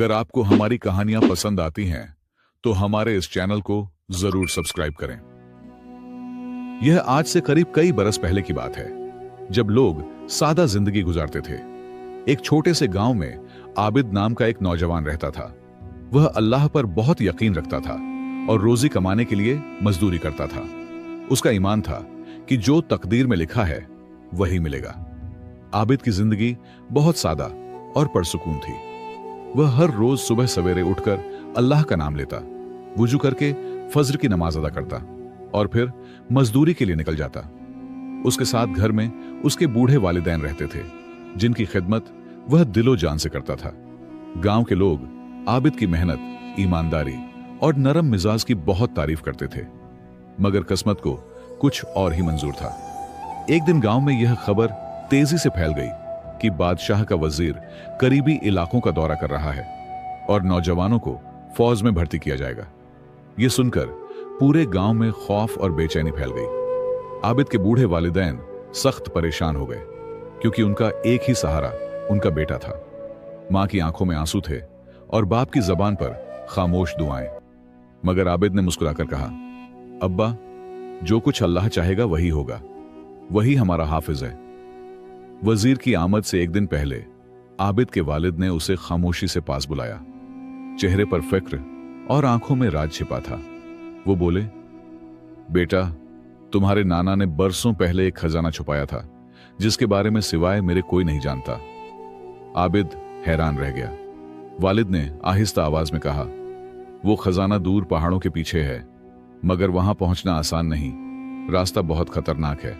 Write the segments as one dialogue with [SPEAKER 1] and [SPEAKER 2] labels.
[SPEAKER 1] अगर आपको हमारी कहानियां पसंद आती हैं तो हमारे इस चैनल को जरूर सब्सक्राइब करें। यह आज से करीब कई बरस पहले की बात है, जब लोग सादा जिंदगी गुजारते थे। एक छोटे से गांव में आबिद नाम का एक नौजवान रहता था। वह अल्लाह पर बहुत यकीन रखता था और रोजी कमाने के लिए मजदूरी करता था। उसका ईमान था कि जो तकदीर में लिखा है वही मिलेगा। आबिद की जिंदगी बहुत सादा और पुरसुकून थी। वह हर रोज सुबह सवेरे उठकर अल्लाह का नाम लेता, वुजू करके फज्र की नमाज अदा करता और फिर मजदूरी के लिए निकल जाता। उसके साथ घर में उसके बूढ़े वालिदैन रहते थे, जिनकी खिदमत वह दिलो जान से करता था। गांव के लोग आबिद की मेहनत, ईमानदारी और नरम मिजाज की बहुत तारीफ करते थे, मगर किस्मत को कुछ और ही मंजूर था। एक दिन गांव में यह खबर तेजी से फैल गई कि बादशाह का वजीर करीबी इलाकों का दौरा कर रहा है और नौजवानों को फौज में भर्ती किया जाएगा। यह सुनकर पूरे गांव में खौफ और बेचैनी फैल गई। आबिद के बूढ़े वालिदैन सख्त परेशान हो गए, क्योंकि उनका एक ही सहारा उनका बेटा था। मां की आंखों में आंसू थे और बाप की जबान पर खामोश दुआएं। मगर आबिद ने मुस्कुराकर कहा, अब्बा, जो कुछ अल्लाह चाहेगा वही होगा, वही हमारा हाफिज है। वजीर की आमद से एक दिन पहले आबिद के वालिद ने उसे खामोशी से पास बुलाया। चेहरे पर फिक्र और आंखों में राज छिपा था। वो बोले, बेटा, तुम्हारे नाना ने बरसों पहले एक खजाना छुपाया था, जिसके बारे में सिवाय मेरे कोई नहीं जानता। आबिद हैरान रह गया। वालिद ने आहिस्ता आवाज में कहा, वो खजाना दूर पहाड़ों के पीछे है, मगर वहां पहुंचना आसान नहीं, रास्ता बहुत खतरनाक है।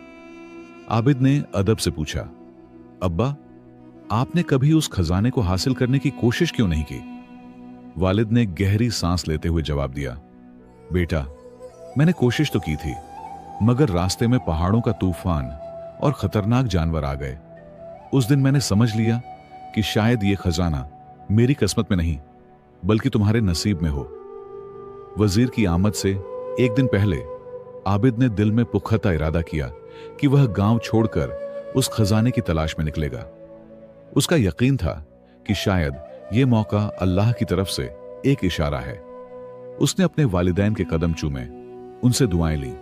[SPEAKER 1] आबिद ने अदब से पूछा, अब्बा, आपने कभी उस खजाने को हासिल करने की कोशिश क्यों नहीं की? वालिद ने गहरी सांस लेते हुए जवाब दिया, बेटा, मैंने कोशिश तो की थी, मगर रास्ते में पहाड़ों का तूफान और खतरनाक जानवर आ गए। उस दिन मैंने समझ लिया कि शायद यह खजाना मेरी किस्मत में नहीं, बल्कि तुम्हारे नसीब में हो। वजीर की आमद से एक दिन पहले आबिद ने दिल में पुख्ता इरादा किया कि वह गांव छोड़कर उस खजाने की तलाश में निकलेगा। उसका यकीन था कि शायद यह मौका अल्लाह की तरफ से एक इशारा है। उसने अपने वालिदैन के कदम चूमे, उनसे दुआएं ली।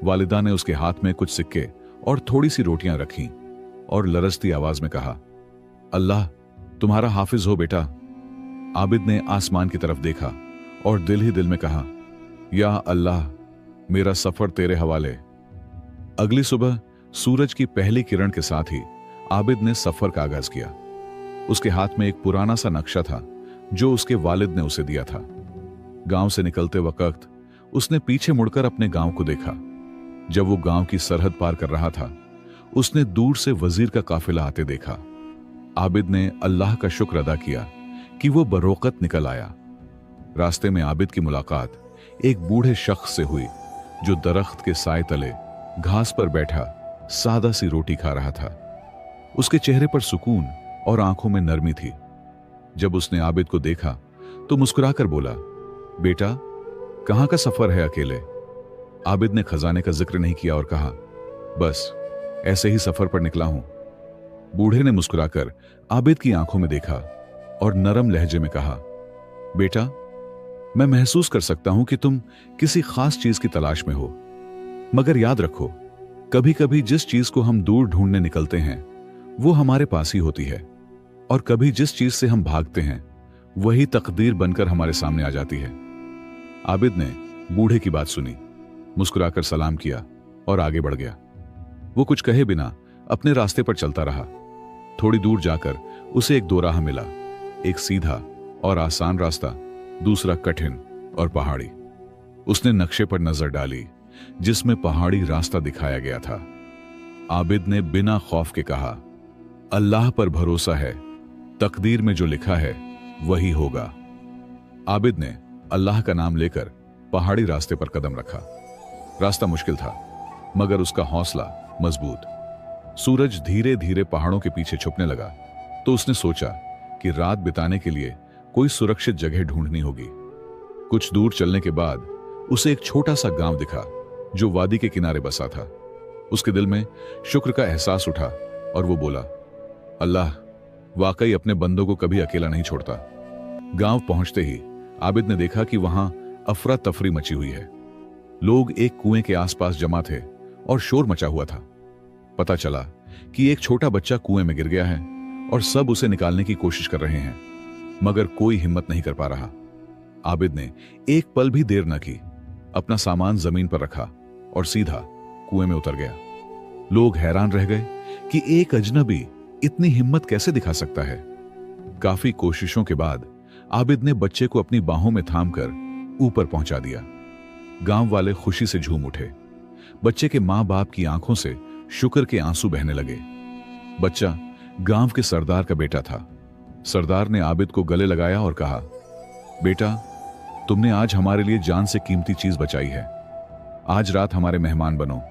[SPEAKER 1] वालिदा ने उसके हाथ में कुछ सिक्के और थोड़ी सी रोटियां रखीं और लरजती आवाज में कहा, अल्लाह तुम्हारा हाफिज हो बेटा। आबिद ने आसमान की तरफ देखा और दिल ही दिल में कहा, या अल्लाह, मेरा सफर तेरे हवाले। अगली सुबह सूरज की पहली किरण के साथ ही आबिद ने सफर का आगाज किया। उसके हाथ में एक पुराना सा नक्शा था जो उसके वालिद ने उसे दिया था। गांव से निकलते वक्त उसने पीछे मुड़कर अपने गांव को देखा। जब वो गांव की सरहद पार कर रहा था, उसने दूर से वजीर का काफिला आते देखा। आबिद ने अल्लाह का शुक्र अदा किया कि वो बरोकत निकल आया। रास्ते में आबिद की मुलाकात एक बूढ़े शख्स से हुई, जो दरख्त के साए तले घास पर बैठा सादा सी रोटी खा रहा था। उसके चेहरे पर सुकून और आंखों में नरमी थी। जब उसने आबिद को देखा तो मुस्कुराकर बोला, बेटा, कहां का सफर है अकेले? आबिद ने खजाने का जिक्र नहीं किया और कहा, बस ऐसे ही सफर पर निकला हूं। बूढ़े ने मुस्कुराकर आबिद की आंखों में देखा और नरम लहजे में कहा, बेटा, मैं महसूस कर सकता हूं कि तुम किसी खास चीज की तलाश में हो, मगर याद रखो, कभी कभी जिस चीज को हम दूर ढूंढने निकलते हैं वो हमारे पास ही होती है, और कभी जिस चीज से हम भागते हैं वही तकदीर बनकर हमारे सामने आ जाती है। आबिद ने बूढ़े की बात सुनी, मुस्कुराकर सलाम किया और आगे बढ़ गया। वो कुछ कहे बिना अपने रास्ते पर चलता रहा। थोड़ी दूर जाकर उसे एक दोराहा मिला, एक सीधा और आसान रास्ता, दूसरा कठिन और पहाड़ी। उसने नक्शे पर नजर डाली, जिसमें पहाड़ी रास्ता दिखाया गया था। आबिद ने बिना खौफ के कहा, अल्लाह पर भरोसा है, तकदीर में जो लिखा है वही होगा। आबिद ने अल्लाह का नाम लेकर पहाड़ी रास्ते पर कदम रखा। रास्ता मुश्किल था, मगर उसका हौसला मजबूत। सूरज धीरे धीरे पहाड़ों के पीछे छुपने लगा, तो उसने सोचा कि रात बिताने के लिए कोई सुरक्षित जगह ढूंढनी होगी। कुछ दूर चलने के बाद उसे एक छोटा सा गांव दिखा, जो वादी के किनारे बसा था। उसके दिल में शुक्र का एहसास उठा और वो बोला, अल्लाह वाकई अपने बंदों को कभी अकेला नहीं छोड़ता। गांव पहुंचते ही आबिद ने देखा कि वहां अफरा तफरी मची हुई है। लोग एक कुएं के आसपास जमा थे और शोर मचा हुआ था। पता चला कि एक छोटा बच्चा कुएं में गिर गया है और सब उसे निकालने की कोशिश कर रहे हैं, मगर कोई हिम्मत नहीं कर पा रहा। आबिद ने एक पल भी देर न की, अपना सामान जमीन पर रखा और सीधा कुएं में उतर गया। लोग हैरान रह गए कि एक अजनबी इतनी हिम्मत कैसे दिखा सकता है। काफी कोशिशों के बाद आबिद ने बच्चे को अपनी बाहों में थामकर ऊपर पहुंचा दिया। गांव वाले खुशी से झूम उठे। बच्चे के मां बाप की आंखों से शुक्र के आंसू बहने लगे। बच्चा गांव के सरदार का बेटा था। सरदार ने आबिद को गले लगाया और कहा, बेटा, तुमने आज हमारे लिए जान से कीमती चीज बचाई है। आज रात हमारे मेहमान बनो।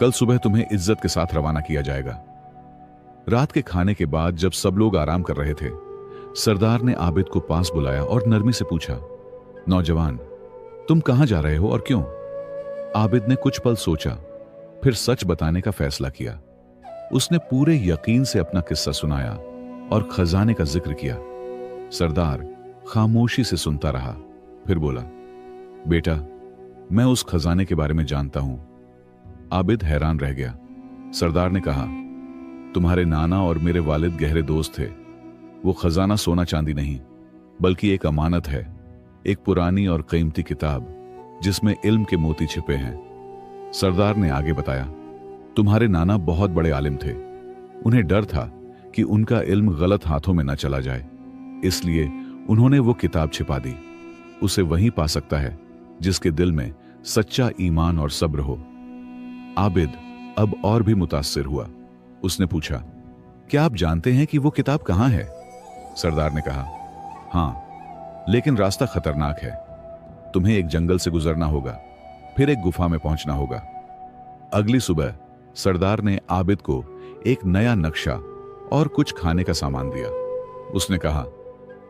[SPEAKER 1] कल सुबह तुम्हें इज्जत के साथ रवाना किया जाएगा। रात के खाने के बाद जब सब लोग आराम कर रहे थे, सरदार ने आबिद को पास बुलाया और नरमी से पूछा, नौजवान, तुम कहां जा रहे हो और क्यों? आबिद ने कुछ पल सोचा, फिर सच बताने का फैसला किया। उसने पूरे यकीन से अपना किस्सा सुनाया और खजाने का जिक्र किया। सरदार खामोशी से सुनता रहा, फिर बोला, बेटा, मैं उस खजाने के बारे में जानता हूं। आबिद हैरान रह गया। सरदार ने कहा, तुम्हारे नाना और मेरे वालिद गहरे दोस्त थे। वो खजाना सोना चांदी नहीं, बल्कि एक अमानत है, एक पुरानी और कीमती किताब जिसमें इल्म के मोती छिपे हैं। सरदार ने आगे बताया, तुम्हारे नाना बहुत बड़े आलिम थे। उन्हें डर था कि उनका इल्म गलत हाथों में न चला जाए, इसलिए उन्होंने वो किताब छिपा दी। उसे वहीं पा सकता है जिसके दिल में सच्चा ईमान और सब्र हो। आबिद अब और भी मुतासिर हुआ। उसने पूछा, क्या आप जानते हैं कि वो किताब कहां है? सरदार ने कहा, हां, लेकिन रास्ता खतरनाक है। तुम्हें एक जंगल से गुजरना होगा, फिर एक गुफा में पहुंचना होगा। अगली सुबह सरदार ने आबिद को एक नया नक्शा और कुछ खाने का सामान दिया। उसने कहा,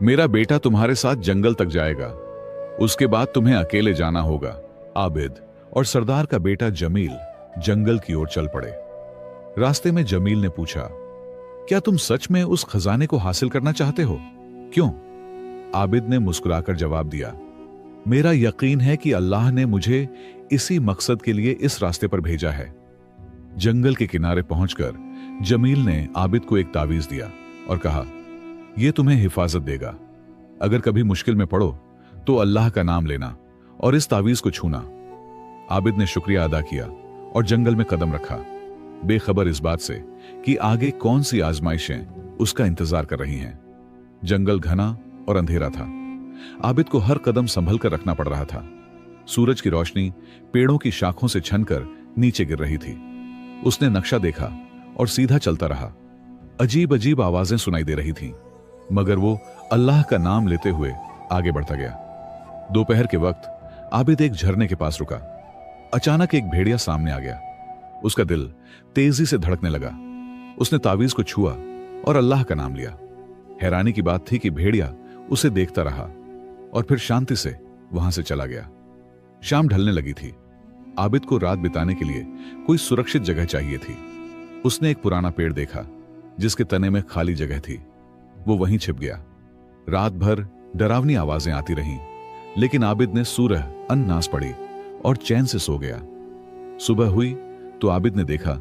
[SPEAKER 1] मेरा बेटा तुम्हारे साथ जंगल तक जाएगा, उसके बाद तुम्हें अकेले जाना होगा। आबिद और सरदार का बेटा जमील जंगल की ओर चल पड़े। रास्ते में जमील ने पूछा, क्या तुम सच में उस खजाने को हासिल करना चाहते हो? क्यों? आबिद ने मुस्कुराकर जवाब दिया, मेरा यकीन है कि अल्लाह ने मुझे इसी मकसद के लिए इस रास्ते पर भेजा है। जंगल के किनारे पहुंचकर जमील ने आबिद को एक तावीज दिया और कहा, यह तुम्हें हिफाजत देगा। अगर कभी मुश्किल में पड़ो तो अल्लाह का नाम लेना और इस तावीज को छूना। आबिद ने शुक्रिया अदा किया और जंगल में कदम रखा, बेखबर इस बात से कि आगे कौन सी आजमाइशें उसका इंतजार कर रही हैं। जंगल घना और अंधेरा था। आबिद को हर कदम संभल कर रखना पड़ रहा था। सूरज की रोशनी पेड़ों की शाखों से छनकर नीचे गिर रही थी। उसने नक्शा देखा और सीधा चलता रहा। अजीब अजीब आवाजें सुनाई दे रही थीं, मगर वो अल्लाह का नाम लेते हुए आगे बढ़ता गया। दोपहर के वक्त आबिद एक झरने के पास रुका। अचानक एक भेड़िया सामने आ गया। उसका दिल तेजी से धड़कने लगा। उसने तावीज को छुआ और अल्लाह का नाम लिया। हैरानी की बात थी कि भेड़िया उसे देखता रहा और फिर शांति से वहां से चला गया। शाम ढलने लगी थी। आबिद को रात बिताने के लिए कोई सुरक्षित जगह चाहिए थी। उसने एक पुराना पेड़ देखा जिसके तने में खाली जगह थी। वो वहीं छिप गया। रात भर डरावनी आवाजें आती रहीं, लेकिन आबिद ने सूरह अन्नास पढ़ी और चैन से सो गया। सुबह हुई तो आबिद ने देखा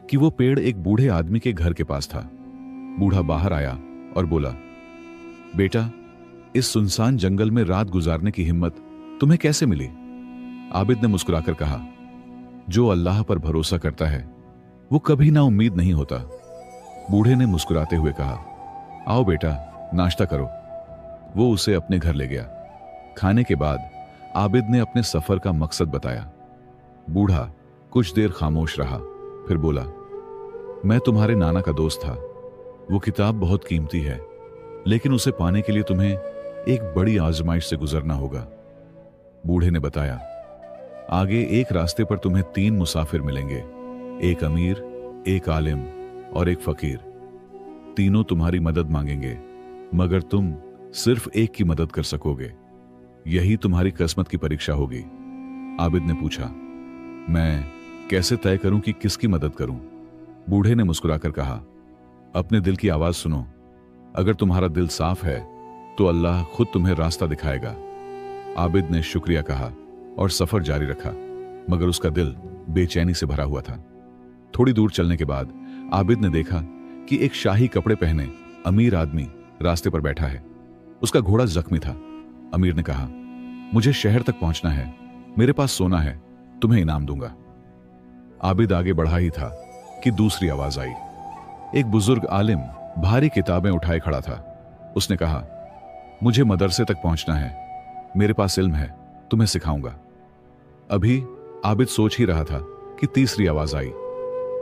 [SPEAKER 1] कि वो पेड़ एक बूढ़े आदमी के घर के पास था। बूढ़ा बाहर आया और बोला, बेटा, इस सुनसान जंगल में रात गुजारने की हिम्मत तुम्हें कैसे मिली? आबिद ने मुस्कुराकर कहा, जो अल्लाह पर भरोसा करता है वो कभी ना उम्मीद नहीं होता। बूढ़े ने मुस्कुराते हुए कहा, आओ बेटा, नाश्ता करो। वो उसे अपने घर ले गया। खाने के बाद आबिद ने अपने सफर का मकसद बताया। बूढ़ा कुछ देर खामोश रहा, फिर बोला, मैं तुम्हारे नाना का दोस्त था। वो किताब बहुत कीमती है, लेकिन उसे पाने के लिए तुम्हें एक बड़ी आजमाइश से गुजरना होगा। बूढ़े ने बताया, आगे एक रास्ते पर तुम्हें 3 मुसाफिर मिलेंगे, एक अमीर, एक आलिम और एक फकीर। तीनों तुम्हारी मदद मांगेंगे, मगर तुम सिर्फ एक की मदद कर सकोगे। यही तुम्हारी किस्मत की परीक्षा होगी। आबिद ने पूछा, मैं कैसे तय करूं कि किसकी मदद करूं? बूढ़े ने मुस्कुराकर कहा, अपने दिल की आवाज सुनो। अगर तुम्हारा दिल साफ है तो अल्लाह खुद तुम्हें रास्ता दिखाएगा। आबिद ने शुक्रिया कहा और सफर जारी रखा, मगर उसका दिल बेचैनी से भरा हुआ था। थोड़ी दूर चलने के बाद आबिद ने देखा कि एक शाही कपड़े पहने अमीर आदमी रास्ते पर बैठा है। उसका घोड़ा जख्मी था। अमीर ने कहा, मुझे शहर तक पहुंचना है, मेरे पास सोना है, तुम्हें इनाम दूंगा। आबिद आगे बढ़ा ही था कि दूसरी आवाज आई। एक बुजुर्ग आलिम भारी किताबें उठाए खड़ा था। उसने कहा, मुझे मदरसे तक पहुंचना है, मेरे पास इल्म है, तुम्हें सिखाऊंगा। अभी आबिद सोच ही रहा था कि तीसरी आवाज आई।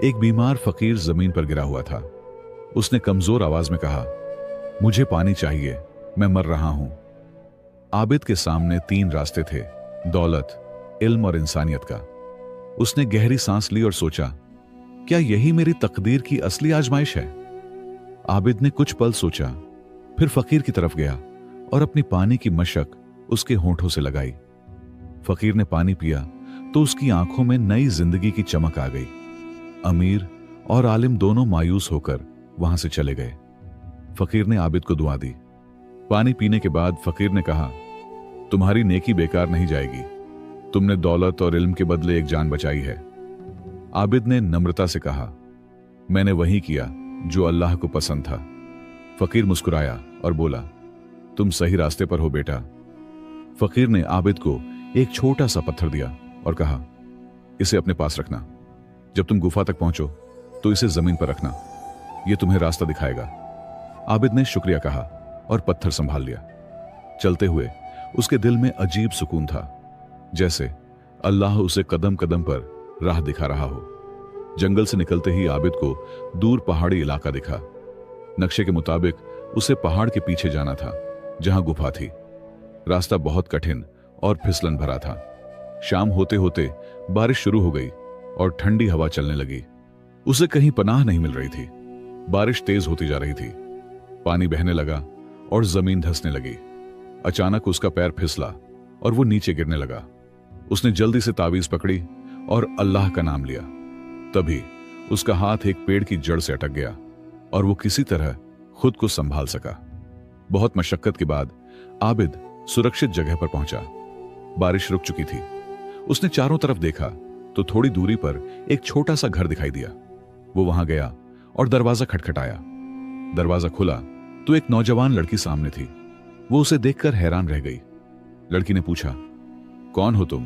[SPEAKER 1] एक बीमार फकीर जमीन पर गिरा हुआ था। उसने कमजोर आवाज में कहा, मुझे पानी चाहिए, मैं मर रहा हूं। आबिद के सामने 3 रास्ते थे, दौलत, इल्म और इंसानियत का। उसने गहरी सांस ली और सोचा, क्या यही मेरी तकदीर की असली आजमाइश है? आबिद ने कुछ पल सोचा, फिर फकीर की तरफ गया और अपनी पानी की मशक उसके होंठों से लगाई। फकीर ने पानी पिया तो उसकी आंखों में नई जिंदगी की चमक आ गई। अमीर और आलिम दोनों मायूस होकर वहां से चले गए। फकीर ने आबिद को दुआ दी। पानी पीने के बाद फकीर ने कहा, तुम्हारी नेकी बेकार नहीं जाएगी, तुमने दौलत और इल्म के बदले एक जान बचाई है। आबिद ने नम्रता से कहा, मैंने वही किया जो अल्लाह को पसंद था। फकीर मुस्कुराया और बोला, तुम सही रास्ते पर हो बेटा। फकीर ने आबिद को एक छोटा सा पत्थर दिया और कहा, इसे अपने पास रखना, जब तुम गुफा तक पहुंचो तो इसे जमीन पर रखना, यह तुम्हें रास्ता दिखाएगा। आबिद ने शुक्रिया कहा और पत्थर संभाल लिया। चलते हुए उसके दिल में अजीब सुकून था, जैसे अल्लाह उसे कदम कदम पर राह दिखा रहा हो। जंगल से निकलते ही आबिद को दूर पहाड़ी इलाका दिखा। नक्शे के मुताबिक उसे पहाड़ के पीछे जाना था, जहां गुफा थी। रास्ता बहुत कठिन और फिसलन भरा था। शाम होते होते बारिश शुरू हो गई और ठंडी हवा चलने लगी। उसे कहीं पनाह नहीं मिल रही थी। बारिश तेज होती जा रही थी, पानी बहने लगा और जमीन धंसने लगी। अचानक उसका पैर फिसला और वो नीचे गिरने लगा। उसने जल्दी से तावीज पकड़ी और अल्लाह का नाम लिया। तभी उसका हाथ एक पेड़ की जड़ से अटक गया और वो किसी तरह खुद को संभाल सका। बहुत मशक्कत के बाद आबिद सुरक्षित जगह पर पहुंचा। बारिश रुक चुकी थी। उसने चारों तरफ देखा तो थोड़ी दूरी पर एक छोटा सा घर दिखाई दिया। वो वहां गया और दरवाजा खटखटाया। दरवाजा खुला तो एक नौजवान लड़की सामने थी। वो उसे देखकर हैरान रह गई। लड़की ने पूछा, कौन हो तुम?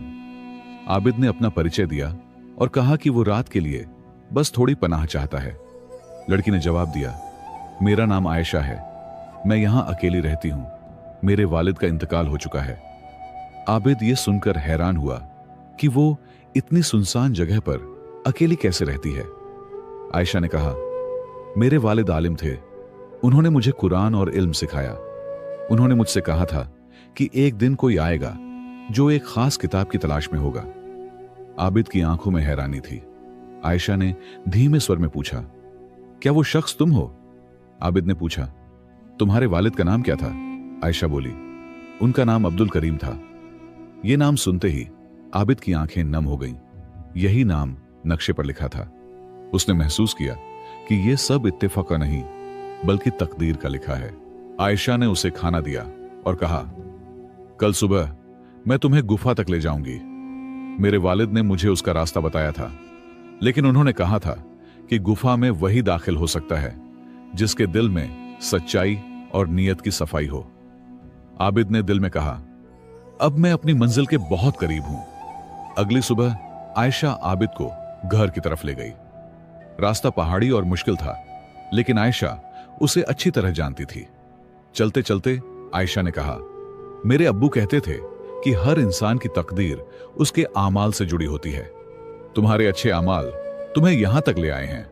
[SPEAKER 1] आबिद ने अपना परिचय दिया और कहा कि वो रात के लिए बस थोड़ी पनाह चाहता है। लड़की ने जवाब दिया, मेरा नाम आयशा है, मैं यहां अकेली रहती हूं, मेरे वालिद का इंतकाल हो चुका है। आबिद ये सुनकर हैरान हुआ कि वो इतनी सुनसान जगह पर अकेली कैसे रहती है। आयशा ने कहा, मेरे वालिद आलिम थे, उन्होंने मुझे कुरान और इल्म सिखाया। उन्होंने मुझसे कहा था कि एक दिन कोई आएगा जो एक खास किताब की तलाश में होगा। आबिद की आंखों में हैरानी थी। आयशा ने धीमे स्वर में पूछा, क्या वो शख्स तुम हो? आबिद ने पूछा, तुम्हारे वालिद का नाम क्या था? आयशा बोली, उनका नाम अब्दुल करीम था। यह नाम सुनते ही आबिद की आंखें नम हो गईं। यही नाम नक्शे पर लिखा था। उसने महसूस किया कि यह सब इत्तेफाक नहीं बल्कि तकदीर का लिखा है। आयशा ने उसे खाना दिया और कहा, कल सुबह मैं तुम्हें गुफा तक ले जाऊंगी। मेरे वालिद ने मुझे उसका रास्ता बताया था, लेकिन उन्होंने कहा था कि गुफा में वही दाखिल हो सकता है जिसके दिल में सच्चाई और नीयत की सफाई हो। आबिद ने दिल में कहा, अब मैं अपनी मंजिल के बहुत करीब हूं। अगली सुबह आयशा आबिद को घर की तरफ ले गई। रास्ता पहाड़ी और मुश्किल था, लेकिन आयशा उसे अच्छी तरह जानती थी। चलते चलते आयशा ने कहा, मेरे अब्बू कहते थे कि हर इंसान की तकदीर उसके आमाल से जुड़ी होती है। तुम्हारे अच्छे आमाल तुम्हें यहां तक ले आए हैं।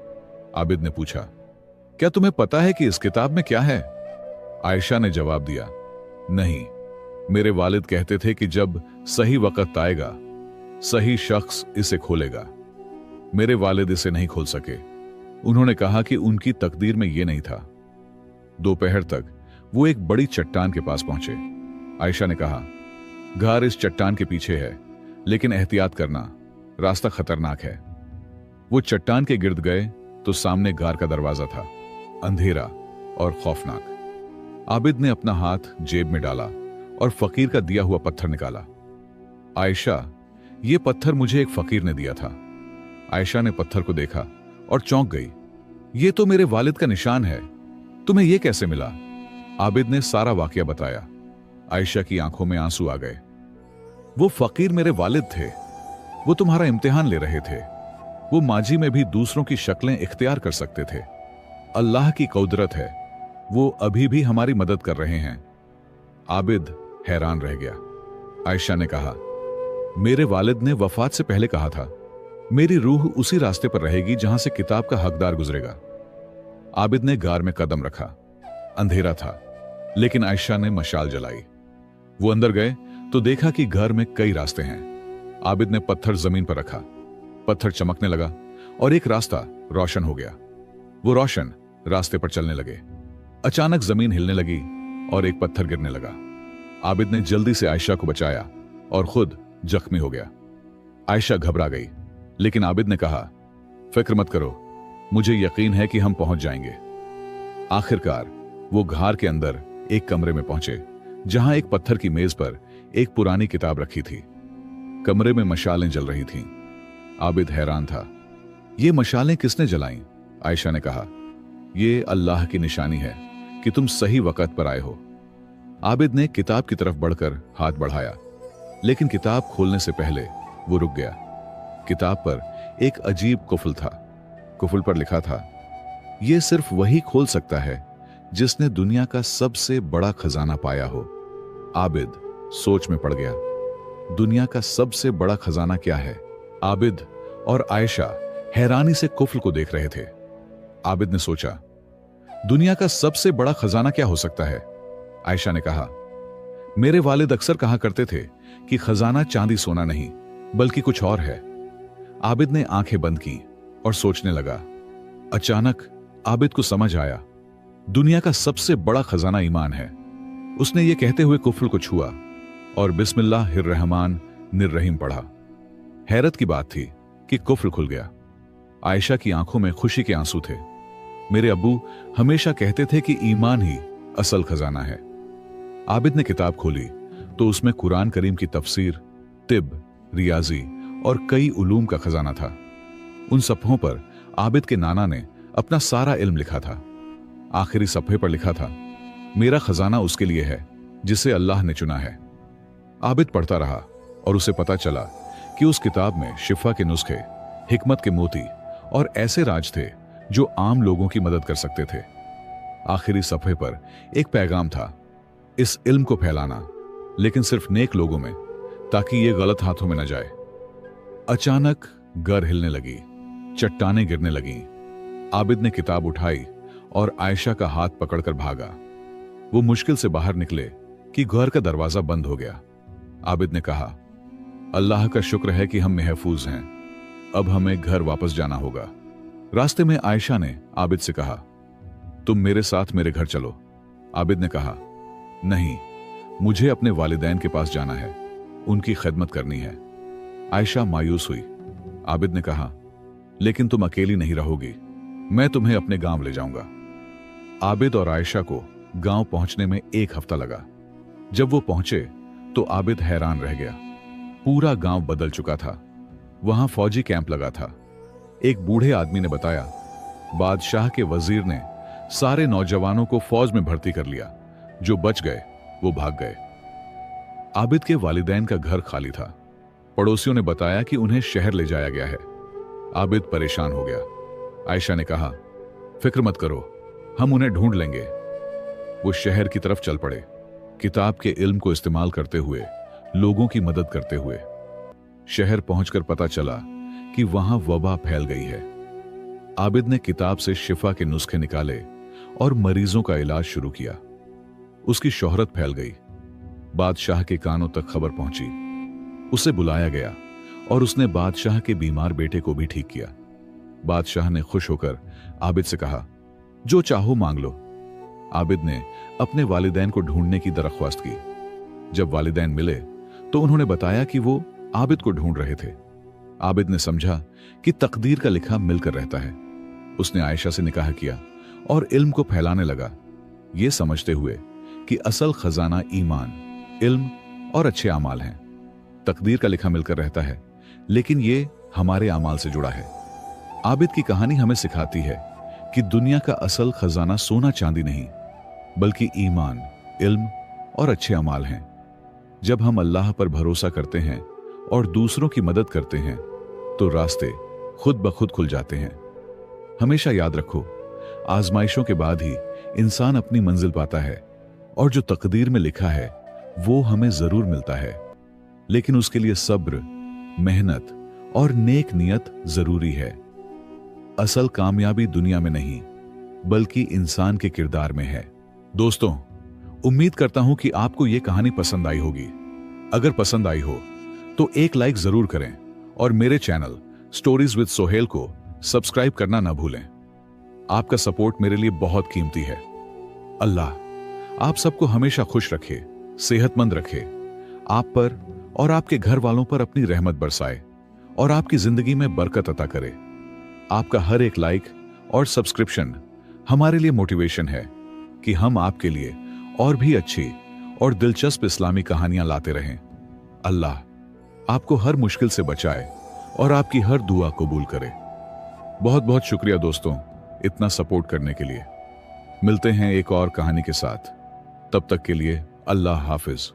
[SPEAKER 1] आबिद ने पूछा, क्या तुम्हें पता है कि इस किताब में क्या है? आयशा ने जवाब दिया, नहीं, मेरे वालिद कहते थे कि जब सही वक्त आएगा सही शख्स इसे खोलेगा। मेरे वालिद इसे नहीं खोल सके। उन्होंने कहा कि उनकी तकदीर में यह नहीं था। दोपहर तक वो एक बड़ी चट्टान के पास पहुंचे। आयशा ने कहा, घर इस चट्टान के पीछे है, लेकिन एहतियात करना, रास्ता खतरनाक है। वो चट्टान के गिर्द गए तो सामने घर का दरवाजा था, अंधेरा और खौफनाक। आबिद ने अपना हाथ जेब में डाला और फकीर का दिया हुआ पत्थर निकाला। आयशा, ये पत्थर मुझे एक फकीर ने दिया था। आयशा ने पत्थर को देखा और चौंक गई। ये तो मेरे वालिद का निशान है, तुम्हें यह कैसे मिला? आबिद ने सारा वाकया बताया। आयशा की आंखों में आंसू आ गए। वो फकीर मेरे वालिद थे, वो तुम्हारा इम्तिहान ले रहे थे। वो माजी में भी दूसरों की शक्लें इख्तियार कर सकते थे। अल्लाह की कुदरत है, वो अभी भी हमारी मदद कर रहे हैं। आबिद हैरान रह गया। आयशा ने कहा, मेरे वालिद ने वफात से पहले कहा था, मेरी रूह उसी रास्ते पर रहेगी जहां से किताब का हकदार गुजरेगा। आबिद ने गार में कदम रखा। अंधेरा था, लेकिन आयशा ने मशाल जलाई। वो अंदर गए तो देखा कि घर में कई रास्ते हैं। आबिद ने पत्थर जमीन पर रखा, पत्थर चमकने लगा और एक रास्ता रोशन हो गया। वो रोशन रास्ते पर चलने लगे। अचानक जमीन हिलने लगी और एक पत्थर गिरने लगा। आबिद ने जल्दी से आयशा को बचाया और खुद जख्मी हो गया। आयशा घबरा गई, लेकिन आबिद ने कहा, फिक्र मत करो, मुझे यकीन है कि हम पहुंच जाएंगे। आखिरकार वो घार के अंदर एक कमरे में पहुंचे, जहां एक पत्थर की मेज पर एक पुरानी किताब रखी थी। कमरे में मशालें जल रही थीं। आबिद हैरान था। ये मशालें किसने जलाईं? आयशा ने कहा, ये अल्लाह की निशानी है कि तुम सही वक्त पर आए हो। आबिद ने किताब की तरफ बढ़कर हाथ बढ़ाया, लेकिन किताब खोलने से पहले वो रुक गया। किताब पर एक अजीब कुफल था। कुफल पर लिखा था, यह सिर्फ वही खोल सकता है जिसने दुनिया का सबसे बड़ा खजाना पाया हो। आबिद सोच में पड़ गया। दुनिया का सबसे बड़ा खजाना क्या है? आबिद और आयशा हैरानी से कुफल को देख रहे थे। आबिद ने सोचा, दुनिया का सबसे बड़ा खजाना क्या हो सकता है? आयशा ने कहा, मेरे वालिद अक्सर कहा करते थे कि खजाना चांदी सोना नहीं बल्कि कुछ और है। आबिद ने आंखें बंद की और सोचने लगा। अचानक आबिद को समझ आया, दुनिया का सबसे बड़ा खजाना ईमान है। उसने ये कहते हुए कुफल को छुआ और बिस्मिल्लाहिर्रहमान निर्रहीम पढ़ा। हैरत की बात थी कि कुफल खुल गया। आयशा की आंखों में खुशी के आंसू थे। मेरे अब्बू हमेशा कहते थे कि ईमान ही असल खजाना है। आबिद ने किताब खोली तो उसमें कुरान करीम की तफसीर, तिब, रियाजी और कई उलूम का खजाना था। उन सफ़ों पर आबिद के नाना ने अपना सारा इल्म लिखा था। आखिरी सफ़े पर लिखा था, मेरा खजाना उसके लिए है जिसे अल्लाह ने चुना है। आबिद पढ़ता रहा और उसे पता चला कि उस किताब में शिफा के नुस्खे, हिकमत के मोती और ऐसे राज थे जो आम लोगों की मदद कर सकते थे। आखिरी सफ़े पर एक पैगाम था, इस इल्म को फैलाना, लेकिन सिर्फ नेक लोगों में, ताकि ये गलत हाथों में न जाए। अचानक घर हिलने लगी, चट्टानें गिरने लगीं। आबिद ने किताब उठाई और आयशा का हाथ पकड़कर भागा। वो मुश्किल से बाहर निकले कि घर का दरवाजा बंद हो गया। आबिद ने कहा, अल्लाह का शुक्र है कि हम महफूज हैं, अब हमें घर वापस जाना होगा। रास्ते में आयशा ने आबिद से कहा, तुम मेरे साथ मेरे घर चलो। आबिद ने कहा, नहीं, मुझे अपने वालिदैन के पास जाना है, उनकी खिदमत करनी है। आयशा मायूस हुई। आबिद ने कहा, लेकिन तुम अकेली नहीं रहोगी, मैं तुम्हें अपने गांव ले जाऊंगा। आबिद और आयशा को गांव पहुंचने में 1 हफ्ता लगा। जब वो पहुंचे तो आबिद हैरान रह गया। पूरा गांव बदल चुका था। वहां फौजी कैंप लगा था। एक बूढ़े आदमी ने बताया, बादशाह के वजीर ने सारे नौजवानों को फौज में भर्ती कर लिया। जो बच गए वो भाग गए। आबिद के वालिदैन का घर खाली था। पड़ोसियों ने बताया कि उन्हें शहर ले जाया गया है। आबिद परेशान हो गया। आयशा ने कहा, फिक्र मत करो, हम उन्हें ढूंढ लेंगे। वो शहर की तरफ चल पड़े, किताब के इल्म को इस्तेमाल करते हुए, लोगों की मदद करते हुए। शहर पहुंचकर पता चला कि वहां वबा फैल गई है। आबिद ने किताब से शिफा के नुस्खे निकाले और मरीजों का इलाज शुरू किया। उसकी शोहरत फैल गई। बादशाह के कानों तक खबर पहुंची। उसे बुलाया गया और उसने बादशाह के बीमार बेटे को भी ठीक किया। बादशाह ने खुश होकर आबिद से कहा, जो चाहो मांग लो। आबिद ने अपने वालिदैन को ढूंढने की दरख्वास्त की। जब वालिदैन मिले तो उन्होंने बताया कि वो आबिद को ढूंढ रहे थे। आबिद ने समझा कि तकदीर का लिखा मिलकर रहता है। उसने आयशा से निकाह किया और इल्म को फैलाने लगा, ये समझते हुए कि असल खजाना ईमान, इल्म और अच्छे अमाल हैं। तकदीर का लिखा मिलकर रहता है, लेकिन ये हमारे अमाल से जुड़ा है। आबिद की कहानी हमें सिखाती है कि दुनिया का असल खजाना सोना चांदी नहीं, बल्कि ईमान, इल्म और अच्छे अमाल हैं। जब हम अल्लाह पर भरोसा करते हैं और दूसरों की मदद करते हैं तो रास्ते खुद ब खुद खुल जाते हैं। हमेशा याद रखो, आजमाइशों के बाद ही इंसान अपनी मंजिल पाता है, और जो तकदीर में लिखा है वो हमें जरूर मिलता है, लेकिन उसके लिए सब्र, मेहनत और नेक नियत जरूरी है। असल कामयाबी दुनिया में नहीं, बल्कि इंसान के किरदार में है। दोस्तों, उम्मीद करता हूं कि आपको यह कहानी पसंद आई होगी। अगर पसंद आई हो तो एक लाइक जरूर करें और मेरे चैनल स्टोरीज विद सोहेल को सब्सक्राइब करना ना भूलें। आपका सपोर्ट मेरे लिए बहुत कीमती है। अल्लाह आप सबको हमेशा खुश रखे, सेहतमंद रखे, आप पर और आपके घर वालों पर अपनी रहमत बरसाए और आपकी जिंदगी में बरकत अता करे। आपका हर एक लाइक और सब्सक्रिप्शन हमारे लिए मोटिवेशन है कि हम आपके लिए और भी अच्छी और दिलचस्प इस्लामी कहानियां लाते रहें। अल्लाह आपको हर मुश्किल से बचाए और आपकी हर दुआ कबूल करे। बहुत बहुत शुक्रिया दोस्तों, इतना सपोर्ट करने के लिए। मिलते हैं एक और कहानी के साथ। तब तक के लिए अल्लाह हाफिज।